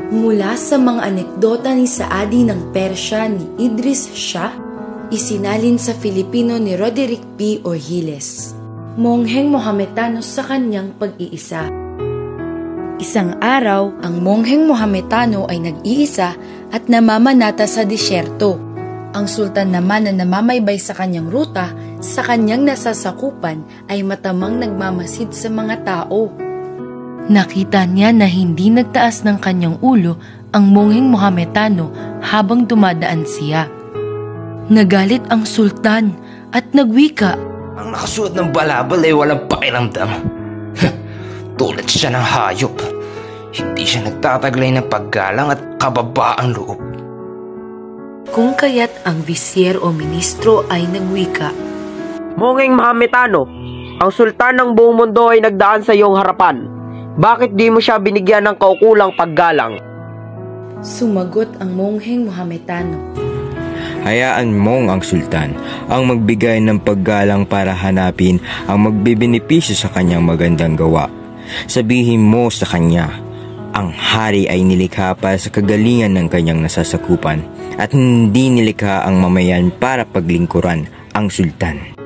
Mula sa mga anekdota ni Saadi ng Persya ni Idris Shah, isinalin sa Filipino ni Roderick P. Orjiles, mongheng Mohametano sa kanyang pag-iisa. Isang araw, ang mongheng Mohametano ay nag-iisa at namamanata sa disyerto. Ang sultan naman na namamaybay sa kanyang ruta, sa kanyang nasasakupan ay matamang nagmamasid sa mga tao. Nakita niya na hindi nagtaas ng kanyang ulo ang mongheng Mohametano habang dumadaan siya. Nagalit ang sultan at nagwika, "Ang nakasuot ng balabal ay walang pakiramdam. Tulad siya ng hayop. Hindi siya nagtataglay ng paggalang at kababaang loob." Kung kaya't ang vizier o ministro ay nagwika, "Mongheng Mohametano, ang sultan ng buong mundo ay nagdaan sa iyong harapan. Bakit di mo siya binigyan ng kaukulang paggalang?" Sumagot ang mongheng Mohametano, "Hayaan mong ang sultan ang magbigay ng paggalang para hanapin ang magbibenepisyo sa kanyang magandang gawa. Sabihin mo sa kanya, ang hari ay nilikha para sa kagalingan ng kanyang nasasakupan at hindi nilikha ang mamayan para paglingkuran ang sultan."